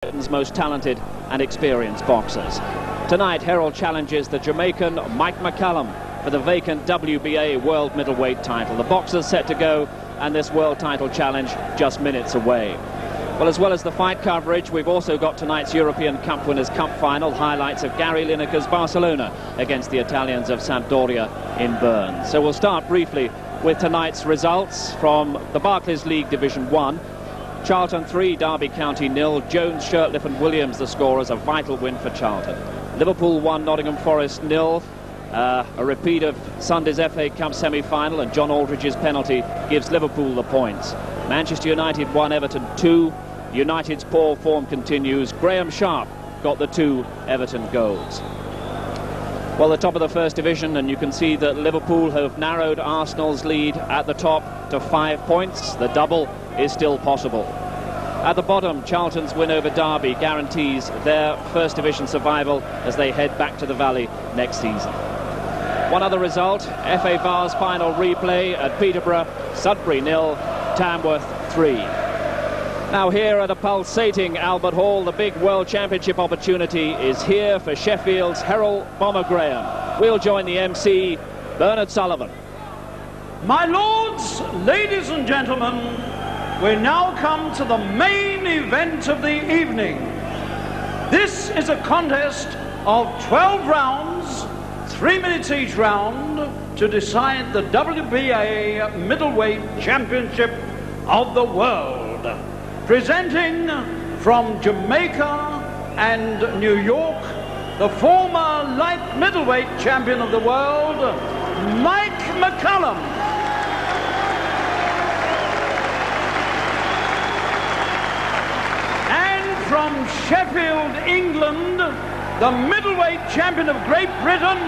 Britain's most talented and experienced boxers. Tonight, Herol challenges the Jamaican Mike McCallum for the vacant WBA World Middleweight title. The boxers set to go, and this world title challenge just minutes away. Well, as well as the fight coverage, we've also got tonight's European Cup Winners' Cup final, highlights of Gary Lineker's Barcelona against the Italians of Sampdoria in Bern. So we'll start briefly with tonight's results from the Barclays League Division 1. Charlton 3, Derby County 0. Jones, Shirtliff and Williams the scorers. A vital win for Charlton. Liverpool 1, Nottingham Forest 0. A repeat of Sunday's FA Cup semi-final, and John Aldridge's penalty gives Liverpool the points. Manchester United 1, Everton 2. United's poor form continues. Graham Sharp got the 2 Everton goals. Well, the top of the first division, and you can see that Liverpool have narrowed Arsenal's lead at the top to 5 points. The double is still possible. At the bottom, Charlton's win over Derby guarantees their first division survival as they head back to the Valley next season. One other result, FA Vars final replay at Peterborough, Sudbury 0, Tamworth 3. Now here at a pulsating Albert Hall, the big World Championship opportunity is here for Sheffield's Herol Bomber Graham. We'll join the MC, Bernard Sullivan. My lords, ladies and gentlemen, we now come to the main event of the evening. This is a contest of 12 rounds, 3 minutes each round, to decide the WBA Middleweight Championship of the world. Presenting from Jamaica and New York, the former light middleweight champion of the world, Mike McCallum. And from Sheffield, England, the middleweight champion of Great Britain,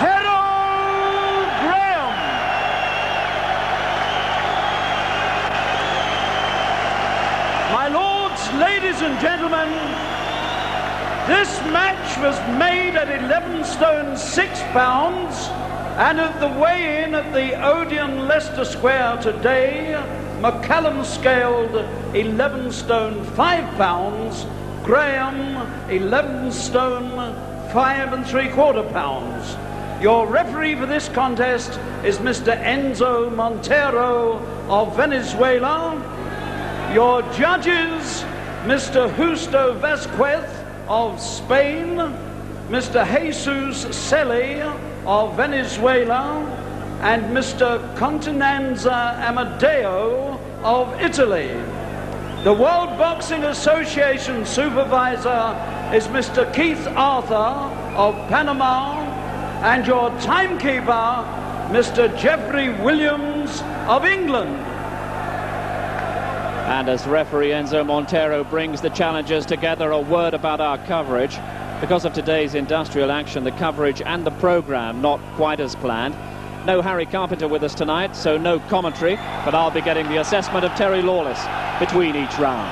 Herol Graham. My lords, ladies and gentlemen, this match was made at 11 stone 6 pounds, and at the weigh-in at the Odeon Leicester Square today, McCallum scaled 11 stone 5 pounds, Graham 11 stone 5 3/4 pounds. Your referee for this contest is Mr. Enzo Montero of Venezuela. Your judges, Mr. Justo Vasquez of Spain, Mr. Jesus Celi of Venezuela, and Mr. Continenza Amadeo of Italy. The World Boxing Association supervisor is Mr. Keith Arthur of Panama, and your timekeeper, Mr. Jeffrey Williams of England. And as referee Enzo Montero brings the challengers together, a word about our coverage. Because of today's industrial action, the coverage and the programme not quite as planned. No Harry Carpenter with us tonight, so no commentary, but I'll be getting the assessment of Terry Lawless between each round.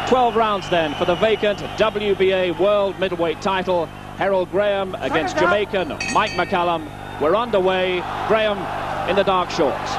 12 rounds then for the vacant WBA World Middleweight title. Herol Graham against Jamaican Mike McCallum. We're underway. Graham in the dark shorts.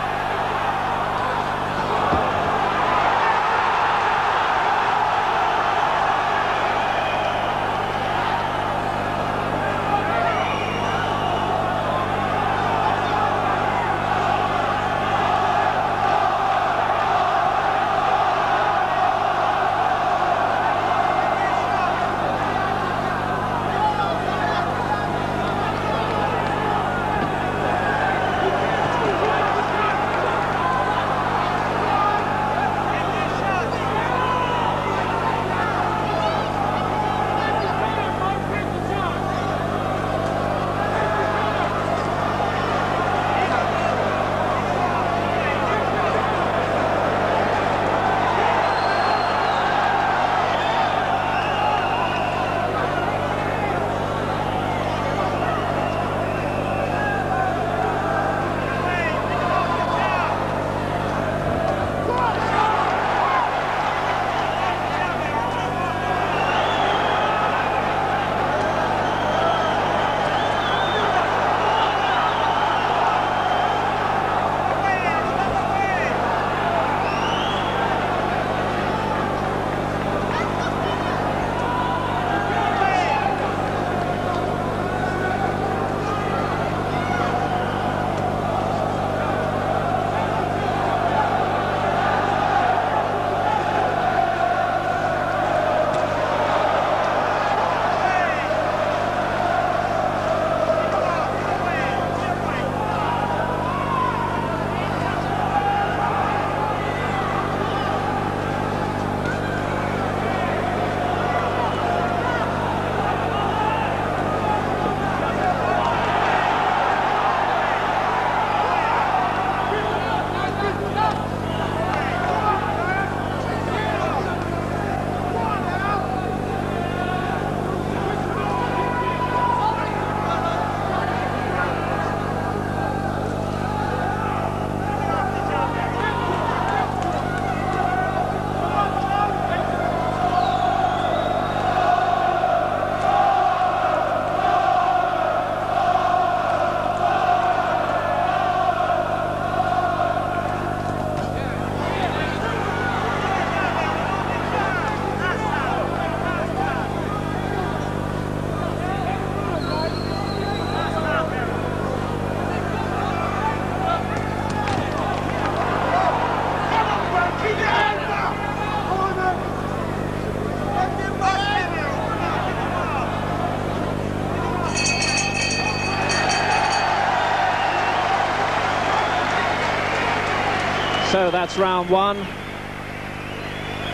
So that's round one.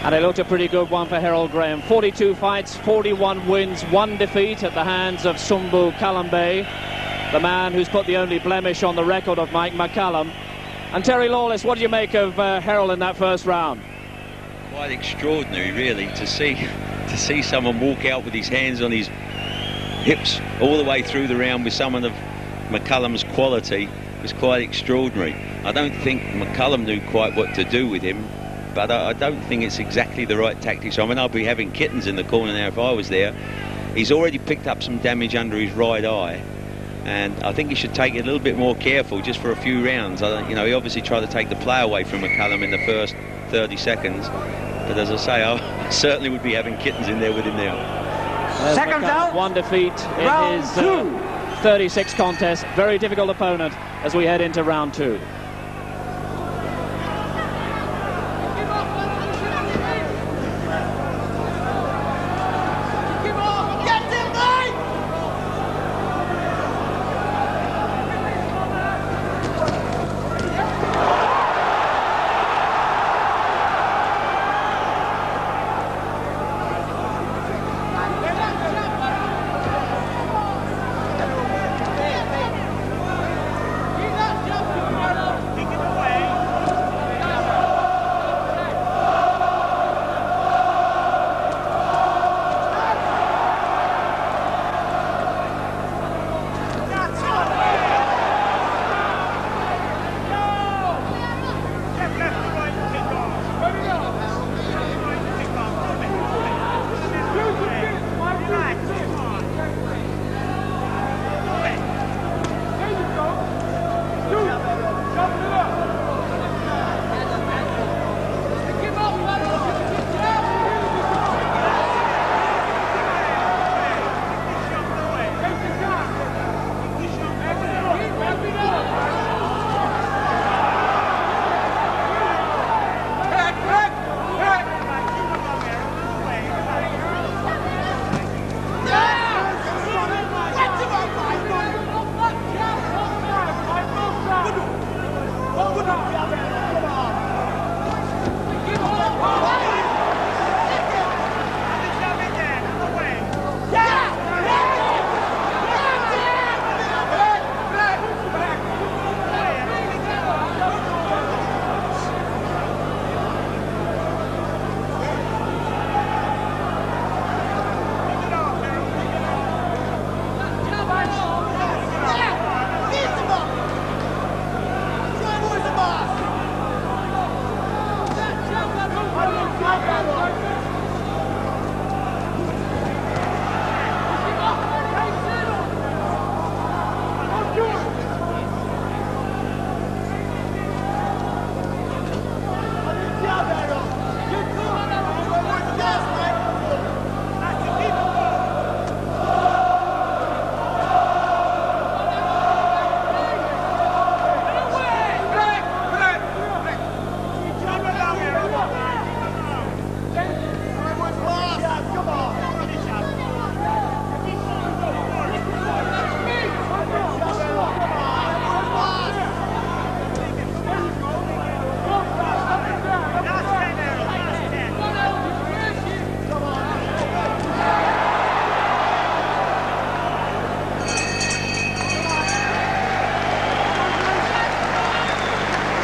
And it looked a pretty good one for Herol Graham. 42 fights, 41 wins, 1 defeat at the hands of Sumbu Kalambe, the man who's put the only blemish on the record of Mike McCallum. And Terry Lawless, what do you make of Herol in that first round? Quite extraordinary, really, to see someone walk out with his hands on his hips all the way through the round with someone of McCallum's quality was quite extraordinary. I don't think McCallum knew quite what to do with him, but I don't think it's exactly the right tactics. I mean, I'll be having kittens in the corner now if I was there. He's already picked up some damage under his right eye, and I think he should take it a little bit more careful just for a few rounds. You know, he obviously tried to take the play away from McCallum in the first 30 seconds, but as I say, I certainly would be having kittens in there with him now. Seconds out. 1 defeat in Round his 36 contest. Very difficult opponent as we head into round 2.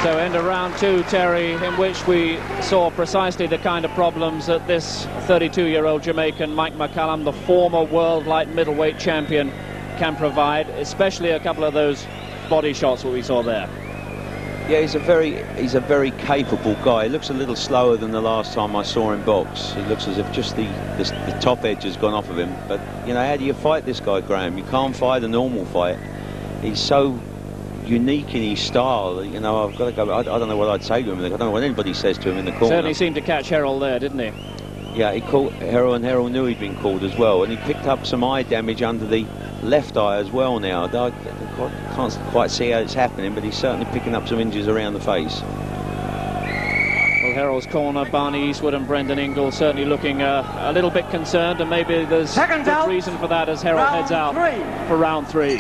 So into round 2, Terry, in which we saw precisely the kind of problems that this 32-year-old Jamaican Mike McCallum, the former world light middleweight champion, can provide, especially a couple of those body shots that we saw there. Yeah, he's a very capable guy. He looks a little slower than the last time I saw him box. It looks as if just the top edge has gone off of him. But, you know, how do you fight this guy, Graham? You can't fight a normal fight. He's so unique in his style. You know, I've got to go. I don't know what I'd say to him. I don't know what anybody says to him in the corner. Certainly seemed to catch Herol there, didn't he? Yeah, he caught Herol, and Herol knew he'd been called as well. And he picked up some eye damage under the left eye as well now. I can't quite see how it's happening, but he's certainly picking up some injuries around the face. Well, Herol's corner, Barney Eastwood and Brendan Ingle certainly looking a little bit concerned, and maybe there's good reason for that as Herol heads out for round 3.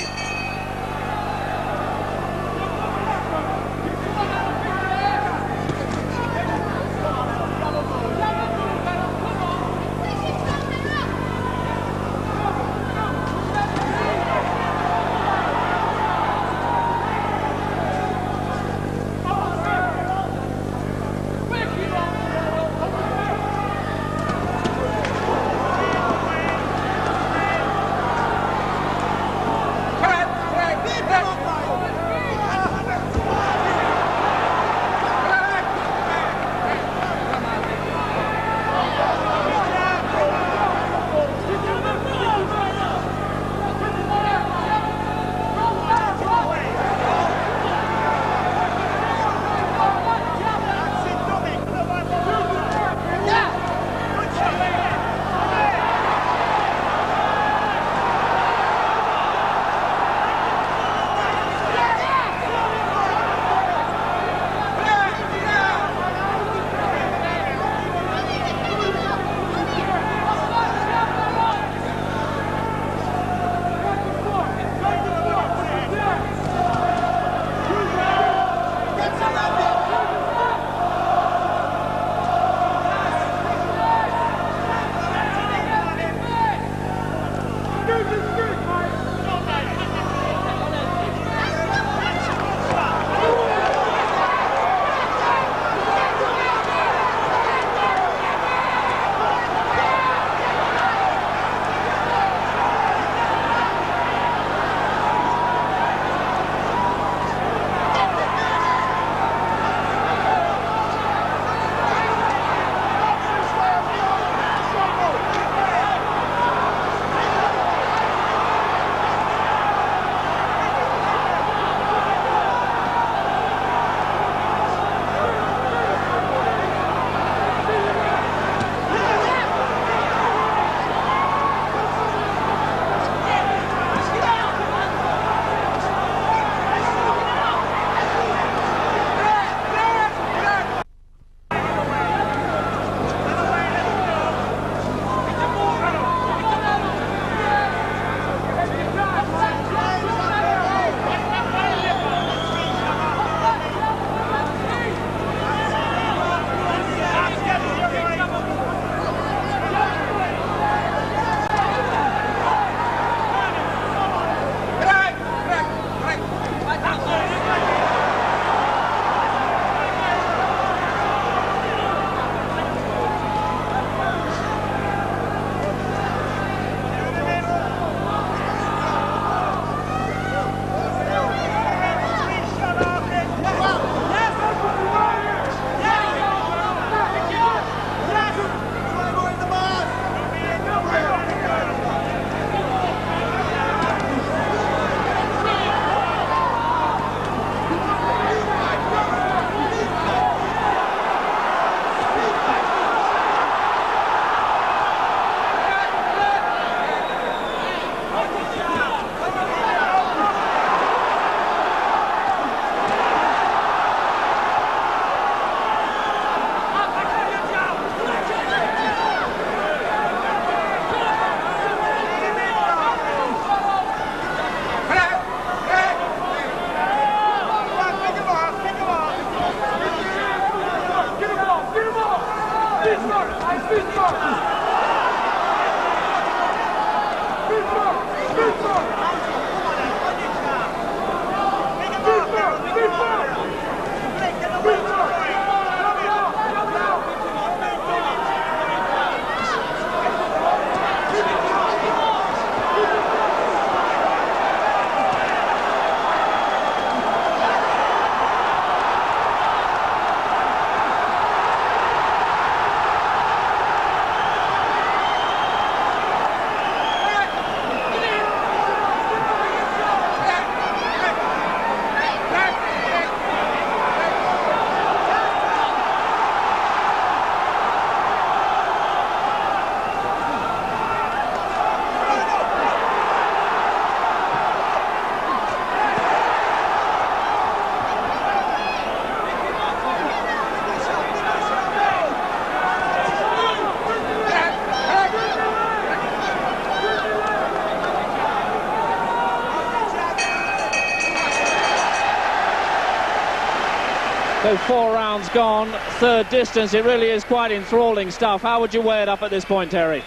So 4 rounds gone, third distance. It really is quite enthralling stuff. How would you weigh it up at this point, Terry?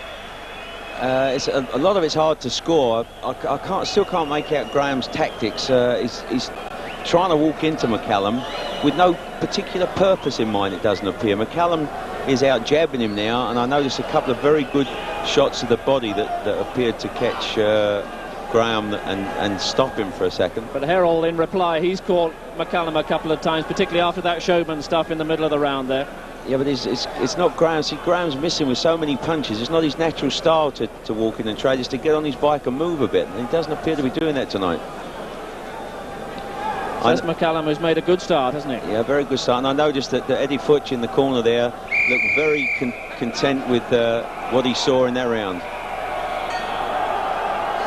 It's a lot of it's hard to score. I still can't make out Graham's tactics. He's trying to walk into McCallum with no particular purpose in mind, it doesn't appear. McCallum is out jabbing him now, and I noticed a couple of very good shots of the body that appeared to catch Graham and stop him for a second. But Herol, in reply, he's caught McCallum a couple of times, particularly after that showman stuff in the middle of the round there. Yeah, but it's not Graham. See, Graham's missing with so many punches. It's not his natural style to walk in and trade. It's to get on his bike and move a bit, and he doesn't appear to be doing that tonight. So that's McCallum, who's made a good start, hasn't he? Yeah, very good start. And I noticed that Eddie Futch in the corner there looked very content with what he saw in that round.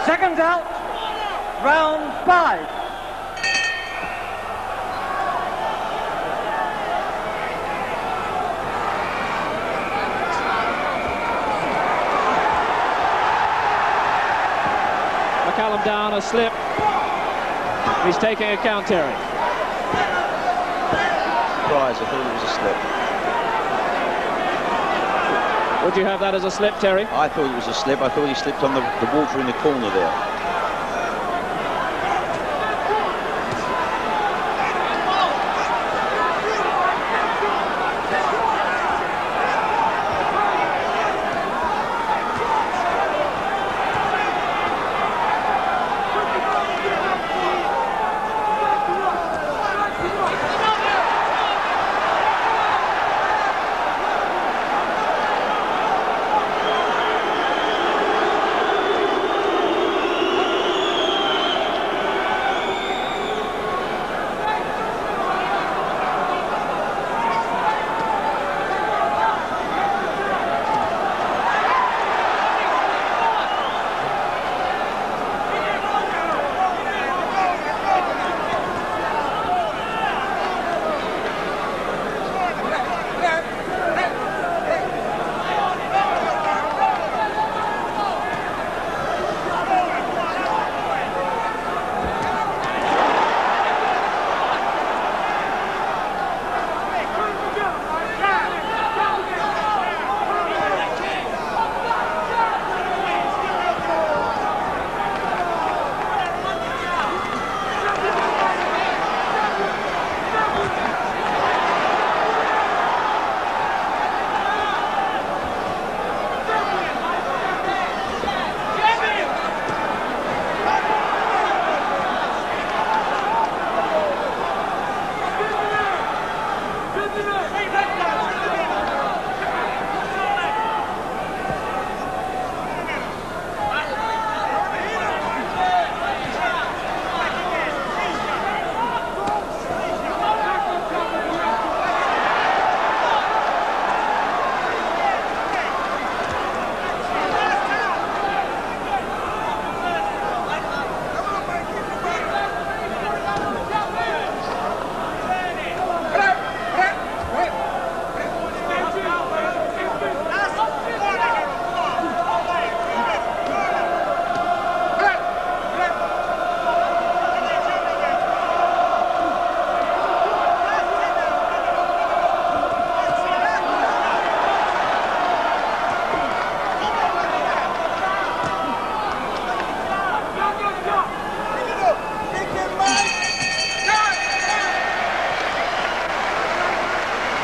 Seconds out, round 5. McCallum down, a slip. He's taking a count, Terry. Surprise, I thought it was a slip. Would you have that as a slip, Terry? I thought it was a slip. I thought he slipped on the water in the corner there.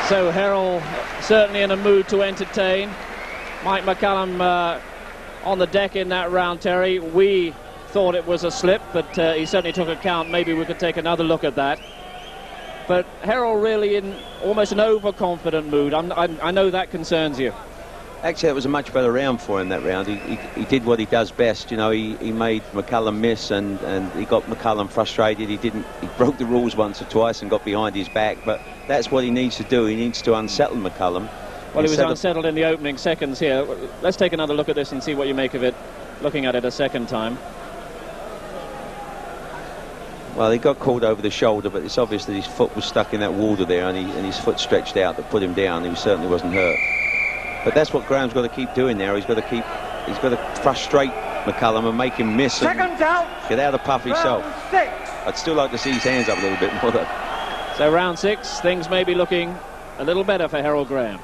So Herol certainly in a mood to entertain. Mike McCallum on the deck in that round, Terry. We thought it was a slip, but he certainly took account. Maybe we could take another look at that. But Herol really in almost an overconfident mood. I know that concerns you. Actually, it was a much better round for him, that round. He did what he does best. You know, he made McCallum miss, and he got McCallum frustrated. He broke the rules once or twice and got behind his back, but that's what he needs to do. He needs to unsettle McCallum. Well, he was unsettled in the opening seconds here. Let's take another look at this and see what you make of it, looking at it a second time. Well, he got caught over the shoulder, but it's obvious that his foot was stuck in that water there, and his foot stretched out that put him down. He certainly wasn't hurt. But that's what Graham's got to keep doing now. He's got to frustrate McCallum and make him miss and Seconds out. get out of puff himself. Round 6. I'd still like to see his hands up a little bit more though. So round 6, things may be looking a little better for Herol Graham.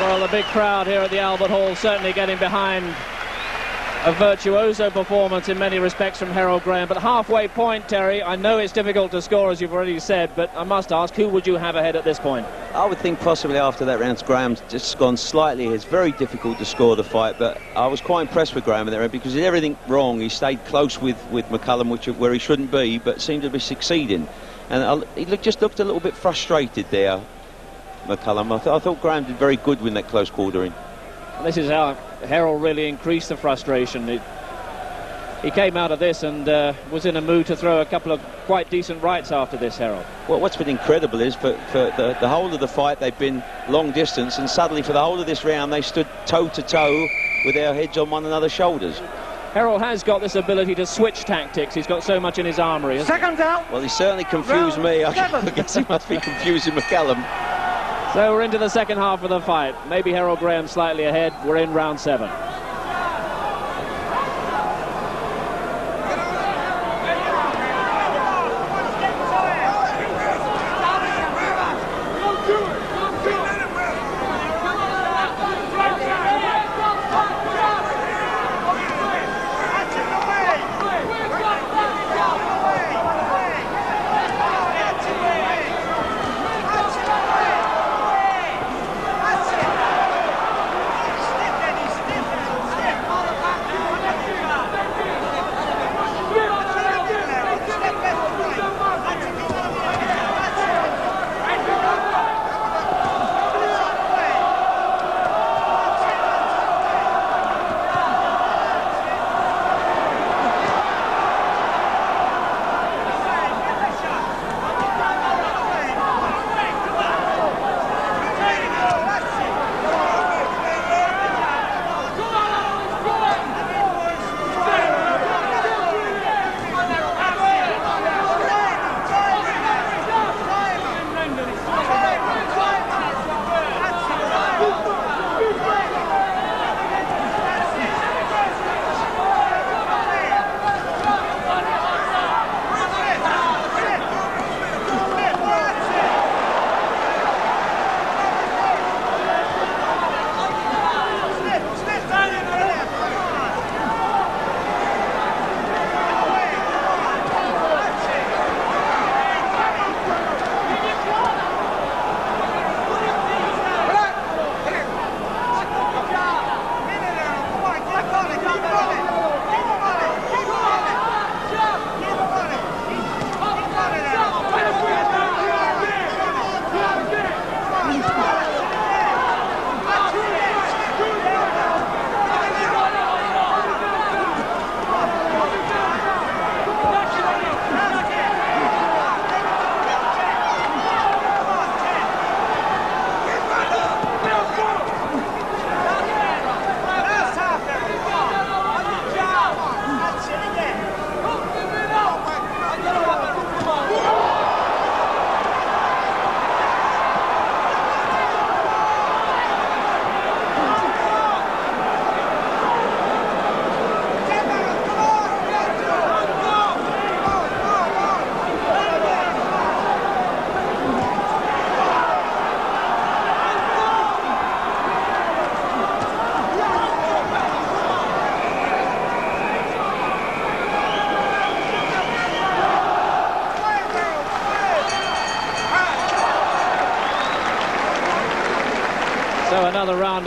Well, the big crowd here at the Albert Hall certainly getting behind a virtuoso performance in many respects from Herol Graham. But halfway point, Terry, I know it's difficult to score, as you've already said, but I must ask, who would you have ahead at this point? I would think possibly after that round, Graham's just gone slightly. It's very difficult to score the fight, but I was quite impressed with Graham in that round because he did everything wrong. He stayed close with McCallum, where he shouldn't be, but seemed to be succeeding. And he just looked a little bit frustrated there, McCallum. I thought Graham did very good with that close quartering. This is how Herol really increased the frustration. He came out of this and was in a mood to throw a couple of quite decent rights after this, Herol. Well, what's been incredible is for the whole of the fight they've been long distance, and suddenly for the whole of this round they stood toe-to-toe with their heads on one another's shoulders. Herol has got this ability to switch tactics. He's got so much in his armoury. Seconds out. Well, he certainly confused me. I guess he must be confusing McCallum. So we're into the second half of the fight. Maybe Herol Graham slightly ahead. We're in round 7.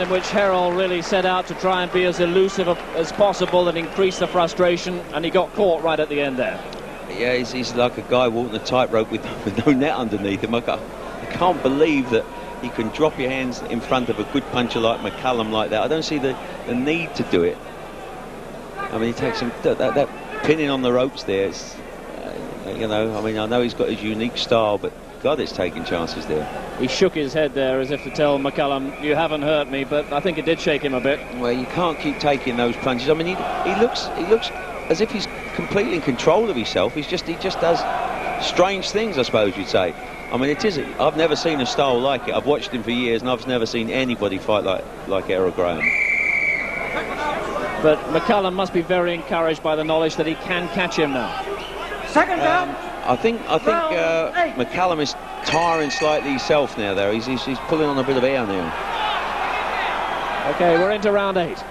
in which Herol really set out to try and be as elusive as possible and increase the frustration, and he got caught right at the end there. Yeah, he's like a guy walking a tightrope with no net underneath him. I can't believe that he can drop your hands in front of a good puncher like McCallum like that. I don't see the need to do it. I mean, he takes him that pinning on the ropes there. It's, you know, I mean, I know he's got his unique style, but God, it's taking chances there. He shook his head there as if to tell McCallum, you haven't hurt me, but I think it did shake him a bit. Well, you can't keep taking those punches. I mean, he looks as if he's completely in control of himself. He just does strange things, I suppose you'd say. I mean, I've never seen a style like it. I've watched him for years, and I've never seen anybody fight like Errol Graham. But McCallum must be very encouraged by the knowledge that he can catch him now. Second round. I think McCallum is tiring slightly himself now. There, he's pulling on a bit of air now. Okay, we're into round 8.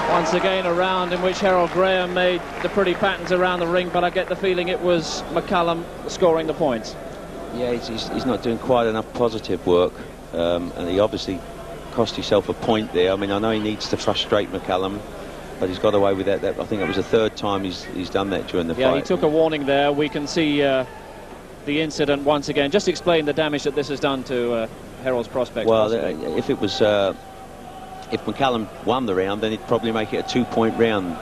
Once again, a round in which Herol Graham made the pretty patterns around the ring, but I get the feeling it was McCallum scoring the points. Yeah, he's not doing quite enough positive work, and he obviously cost himself a point there. I mean, I know he needs to frustrate McCallum, but he's got away with that. I think it was the third time he's done that during the fight. Yeah, he took a warning there. We can see the incident once again. Just explain the damage that this has done to Herol's prospects. Well, if it was... if McCallum won the round, then he'd probably make it a 2-point round.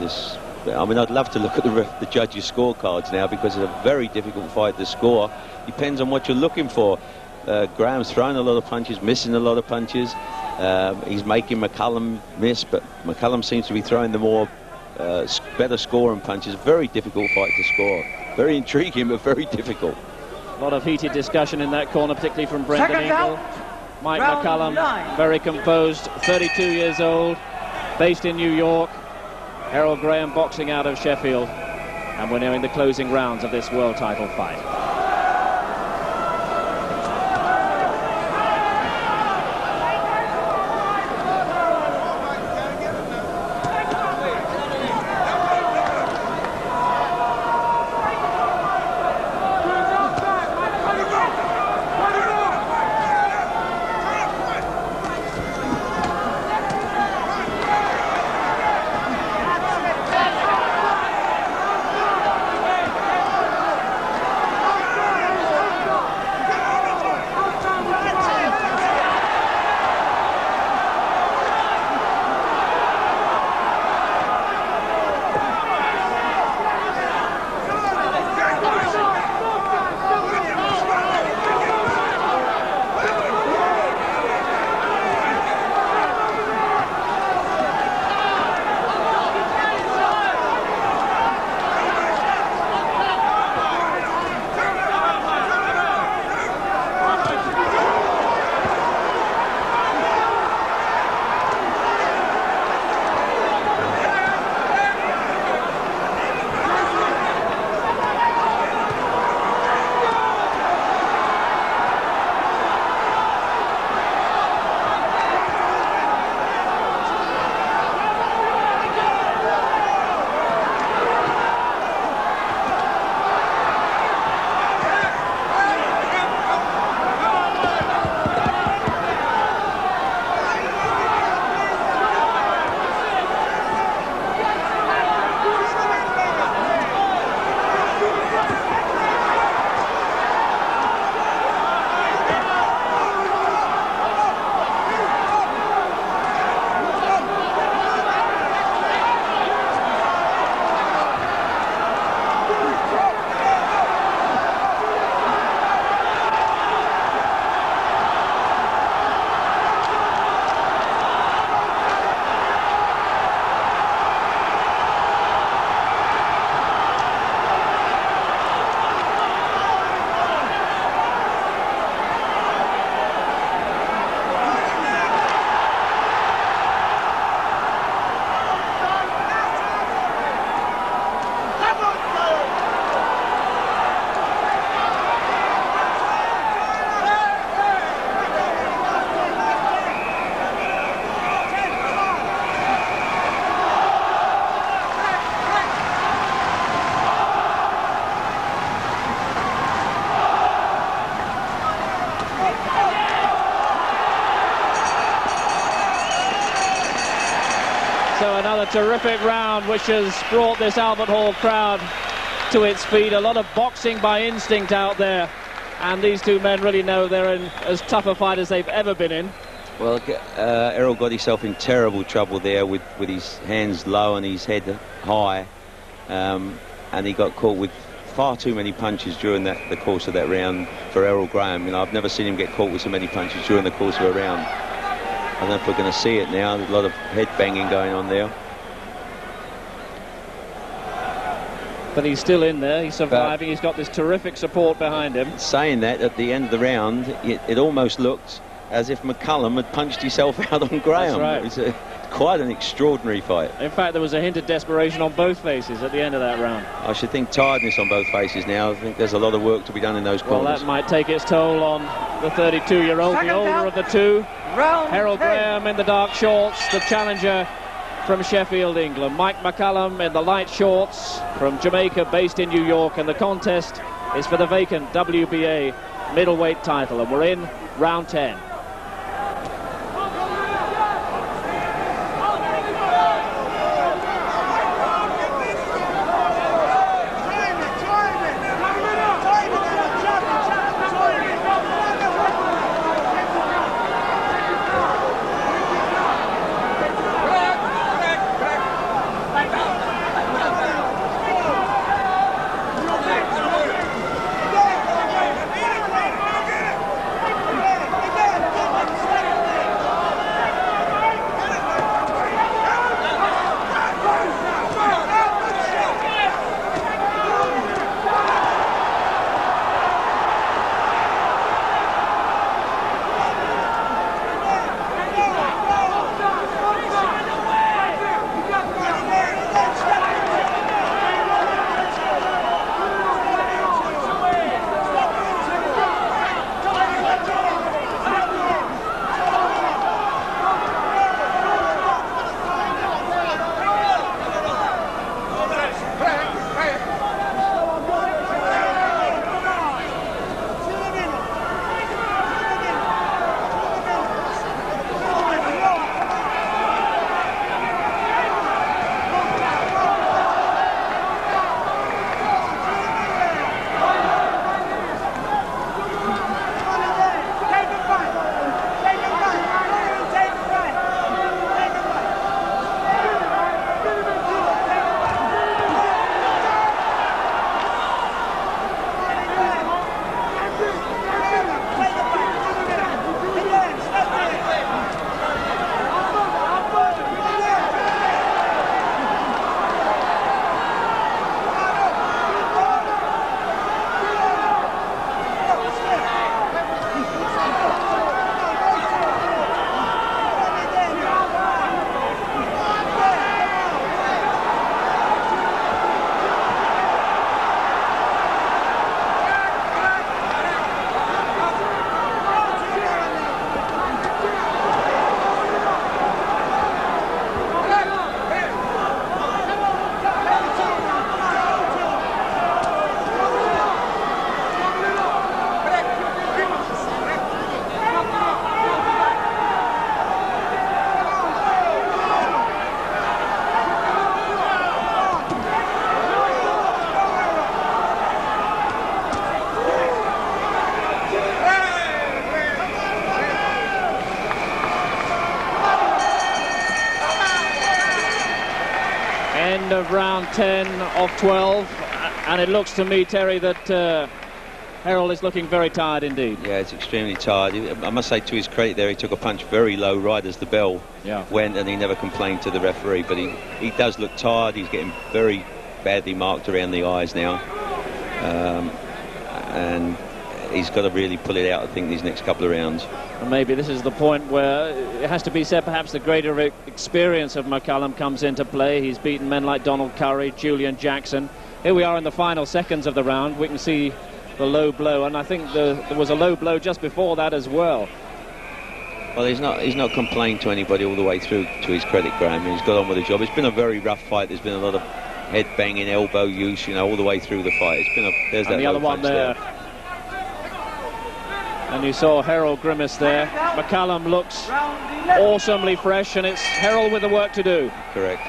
I mean, I'd love to look at the judges' scorecards now, because it's a very difficult fight to score. Depends on what you're looking for. Graham's throwing a lot of punches, missing a lot of punches. He's making McCallum miss, but McCallum seems to be throwing the more better scoring punches. Very difficult fight to score. Very intriguing, but very difficult. A lot of heated discussion in that corner, particularly from Brendan Ingle. Mike McCallum, very composed, 32 years old, based in New York. Herol Graham boxing out of Sheffield, and we're nearing the closing rounds of this world title fight. So another terrific round which has brought this Albert Hall crowd to its feet. A lot of boxing by instinct out there, and these two men really know they're in as tough a fight as they've ever been in. Well, Herol got himself in terrible trouble there with his hands low and his head high, and he got caught with far too many punches during the course of that round for Herol Graham. You know, I've never seen him get caught with so many punches during the course of a round. I don't know if we're going to see it now. There's a lot of head banging going on there. But he's still in there. He's surviving. He's got this terrific support behind him. Saying that, at the end of the round, it almost looked as if McCallum had punched himself out on Graham. That's right. It was quite an extraordinary fight. In fact, there was a hint of desperation on both faces at the end of that round. I should think tiredness on both faces now. I think there's a lot of work to be done in those corners. Well, that might take its toll on the 32-year-old, the older of the two. Herol Graham in the dark shorts, the challenger from Sheffield, England. Mike McCallum in the light shorts from Jamaica, based in New York. And the contest is for the vacant WBA middleweight title. And we're in round 10. end of round 10 of 12, and it looks to me, Terry, that Herol is looking very tired indeed. Yeah, he's extremely tired. I must say, to his credit there, he took a punch very low right as the bell went, and he never complained to the referee, but he does look tired. He's getting very badly marked around the eyes now, and he's got to really pull it out, I think, these next couple of rounds. And maybe this is the point where it has to be said perhaps the greater experience of McCallum comes into play. He's beaten men like Donald Curry, Julian Jackson. Here we are in the final seconds of the round. We can see the low blow, and I think there was a low blow just before that as well. Well, he's not complained to anybody all the way through, to his credit, Graham. He's got on with the job. It's been a very rough fight. There's been a lot of head banging, elbow use, all the way through the fight. It's been there's and that the other one there. And you saw Herol grimace there. McCallum looks awesomely fresh, and it's Herol with the work to do. Correct.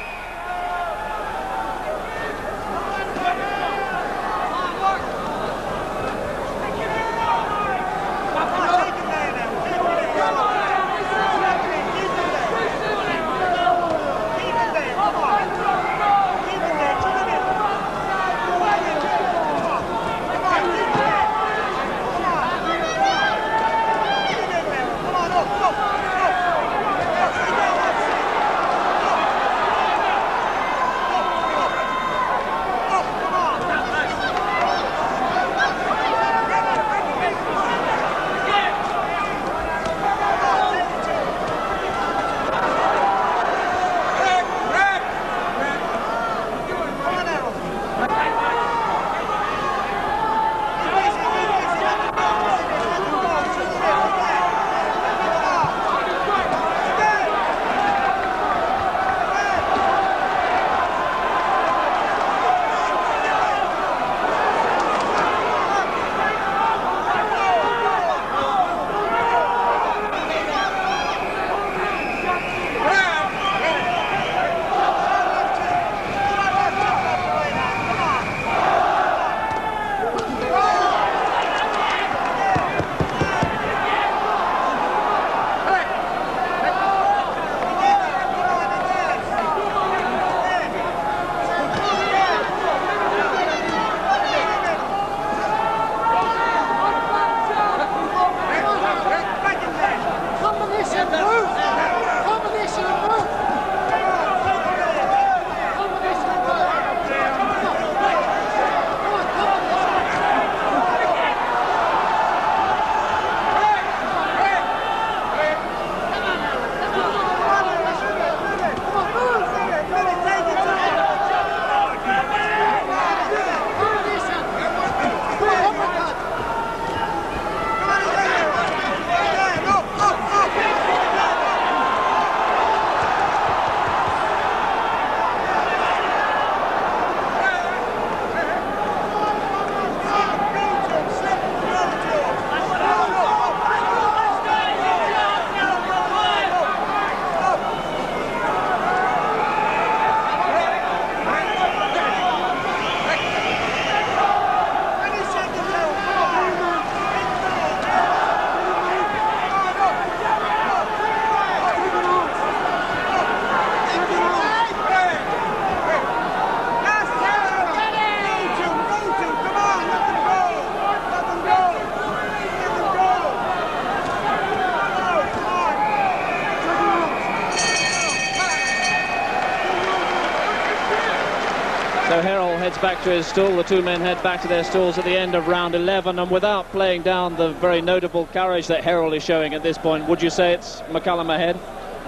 So Herol heads back to his stool. The two men head back to their stalls at the end of round 11, and without playing down the very notable courage that Herol is showing at this point, would you say it's McCallum ahead?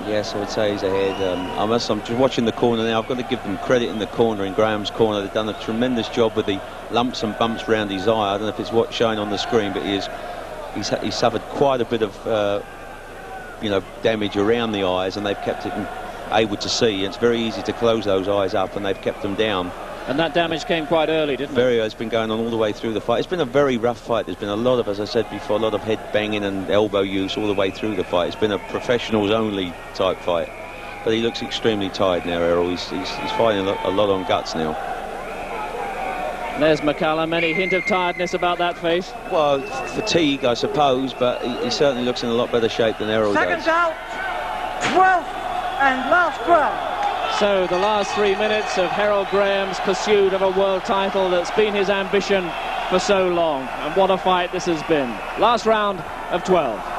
Yes, I would say he's ahead. I'm just watching the corner now. I've got to give them credit in the corner, in Graham's corner. They've done a tremendous job with the lumps and bumps around his eye. I don't know if it's what's showing on the screen, but he's suffered quite a bit of damage around the eyes, and they've kept it able to see. It's very easy to close those eyes up, and they've kept them down. And that damage came quite early, didn't it? It's been going on all the way through the fight. It's been a very rough fight. There's been a lot of, as I said before, a lot of head banging and elbow use all the way through the fight. It's been a professionals only type fight. But he looks extremely tired now, Herol. He's fighting a lot on guts now. There's McCallum. Any hint of tiredness about that face? Well, fatigue, I suppose, but he certainly looks in a lot better shape than Herol does. Seconds out, 12th and last round. So the last 3 minutes of Herol Graham's pursuit of a world title that's been his ambition for so long. And what a fight this has been. Last round of 12.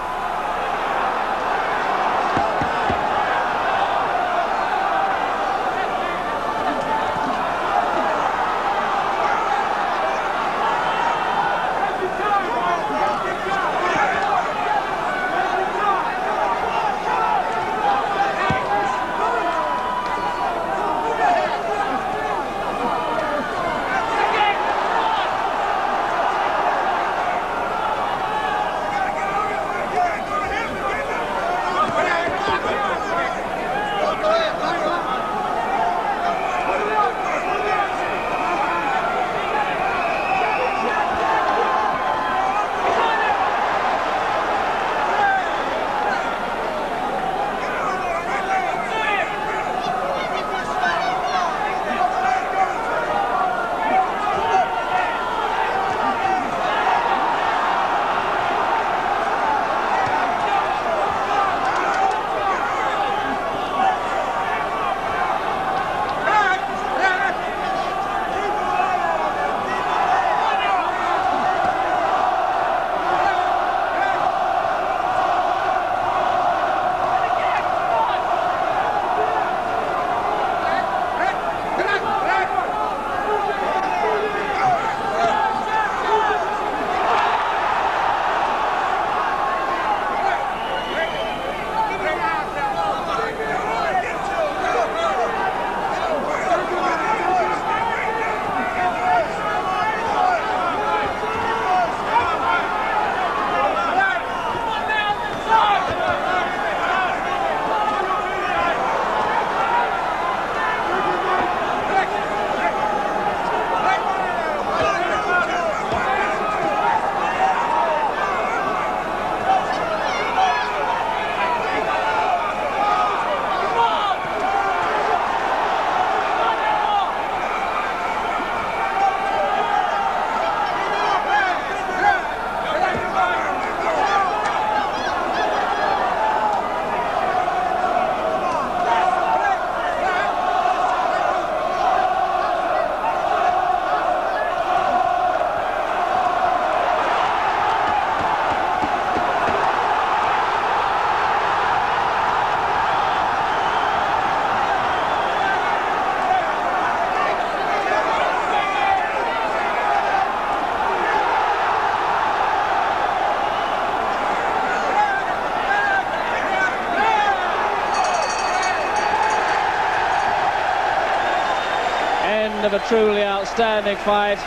Of a truly outstanding fight,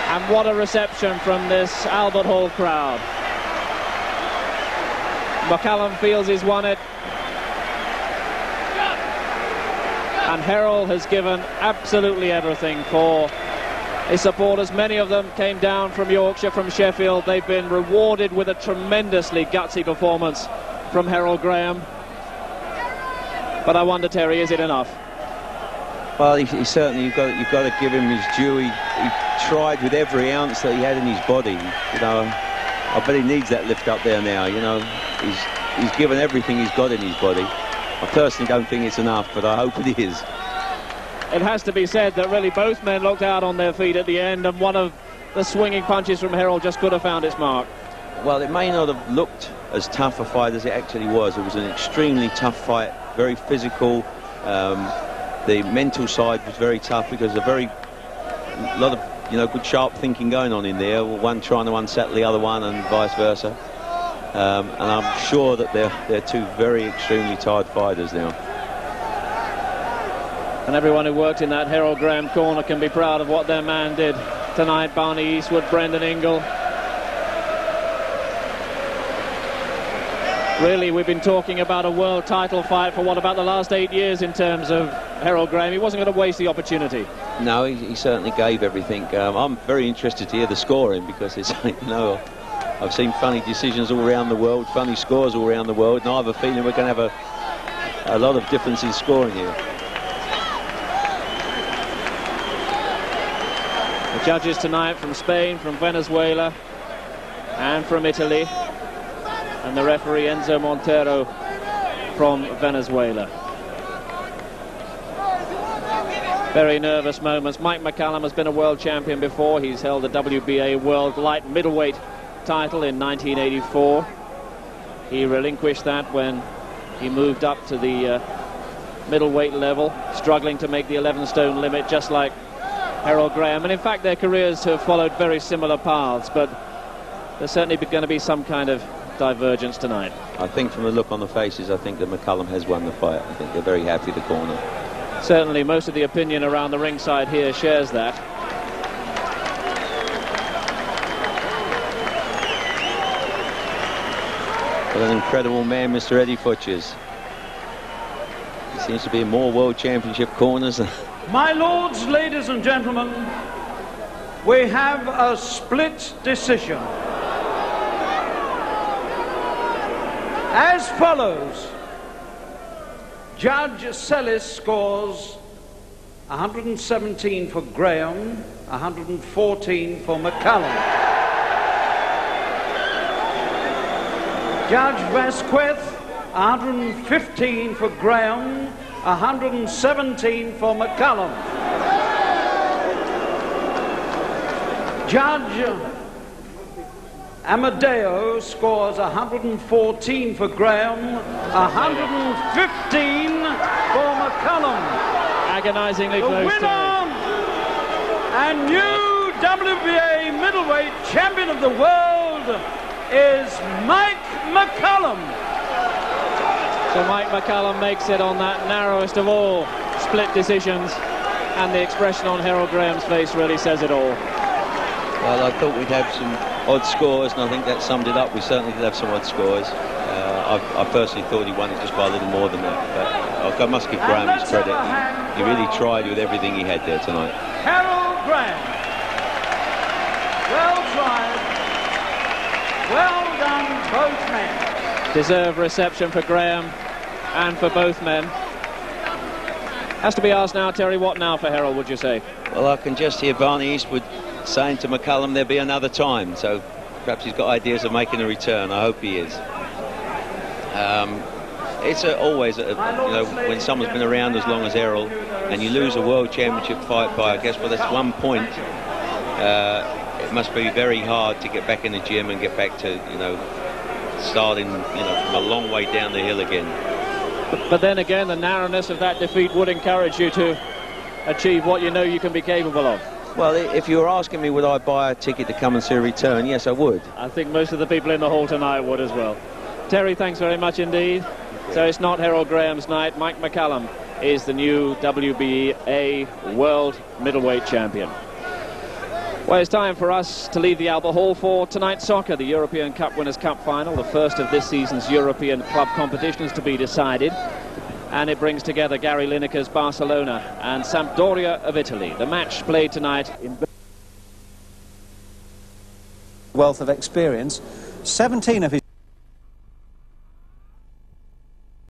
and what a reception from this Albert Hall crowd. McCallum feels he's won it, and Herol has given absolutely everything for his supporters. Many of them came down from Yorkshire, from Sheffield. They've been rewarded with a tremendously gutsy performance from Herol Graham, but I wonder, Terry, is it enough? Well, he certainly, you've got to give him his due. He tried with every ounce that he had in his body. You know, I bet he needs that lift up there now. You know, he's given everything he's got in his body. I personally don't think it's enough, but I hope it is. It has to be said that really both men looked out on their feet at the end, and one of the swinging punches from Herol just could have found its mark. Well, it may not have looked as tough a fight as it actually was. It was an extremely tough fight, very physical. The mental side was very tough because a lot of good sharp thinking going on in there. One trying to unsettle the other one and vice versa. And I'm sure that they're two very extremely tired fighters now. And everyone who worked in that Herol Graham corner can be proud of what their man did tonight. Barney Eastwood, Brendan Ingle. Really, we've been talking about a world title fight for what, about the last 8 years in terms of Herol Graham. He wasn't going to waste the opportunity. No, he certainly gave everything. I'm very interested to hear the scoring, because it's, I've seen funny decisions all around the world, funny scores all around the world, and I have a feeling we're going to have a lot of difference in scoring here. The judges tonight from Spain, from Venezuela, and from Italy. And the referee Enzo Montero from Venezuela. Very nervous moments. Mike McCallum has been a world champion before. He's held the WBA World Light Middleweight title in 1984. He relinquished that when he moved up to the middleweight level, struggling to make the 11-stone limit, just like Herol Graham. And in fact, their careers have followed very similar paths, but there's certainly going to be some kind of divergence tonight. I think from the look on the faces, I think that McCallum has won the fight. I think they're very happy with the corner. Certainly, most of the opinion around the ringside here shares that. What an incredible man, Mr. Eddie Futchers. He seems to be in more World Championship corners. My lords, ladies and gentlemen, we have a split decision. As follows. Judge Sellis scores 117 for Graham, 114 for McCallum. Judge Vasquez, 115 for Graham, 117 for McCallum. Judge Amadeo scores 114 for Graham, 115 for McCallum. Agonizingly the close. Winner and new WBA middleweight champion of the world is Mike McCallum. So Mike McCallum makes it on that narrowest of all split decisions, and the expression on Herol Graham's face really says it all. Well, I thought we'd have some odd scores, and I think that summed it up. We certainly did have some odd scores. I personally thought he won it just by a little more than that, but I must give Graham his credit. He really tried with everything he had there tonight. Herol Graham. Well tried. Well done, both men. Deserved reception for Graham and for both men. Has to be asked now, Terry, what now for Herol, would you say? Well, I can just hear Barney Eastwood saying to McCallum there'll be another time, so perhaps he's got ideas of making a return. I hope he is. It's always, you know, when someone's been around as long as Herol and you lose a world championship fight by, I guess, well, that's 1 point. It must be very hard to get back in the gym and get back to, you know, starting, you know, from a long way down the hill again. But then again, the narrowness of that defeat would encourage you to achieve what you know you can be capable of. Well, if you were asking me would I buy a ticket to come and see a return, yes, I would. I think most of the people in the hall tonight would as well. Terry, thanks very much indeed. So it's not Herol Graham's night. Mike McCallum is the new WBA World Middleweight Champion. Well, it's time for us to leave the Albert Hall for tonight's soccer, the European Cup Winners' Cup final, the first of this season's European club competitions to be decided. And it brings together Gary Lineker's Barcelona and Sampdoria of Italy. The match played tonight in wealth of experience. 17 of his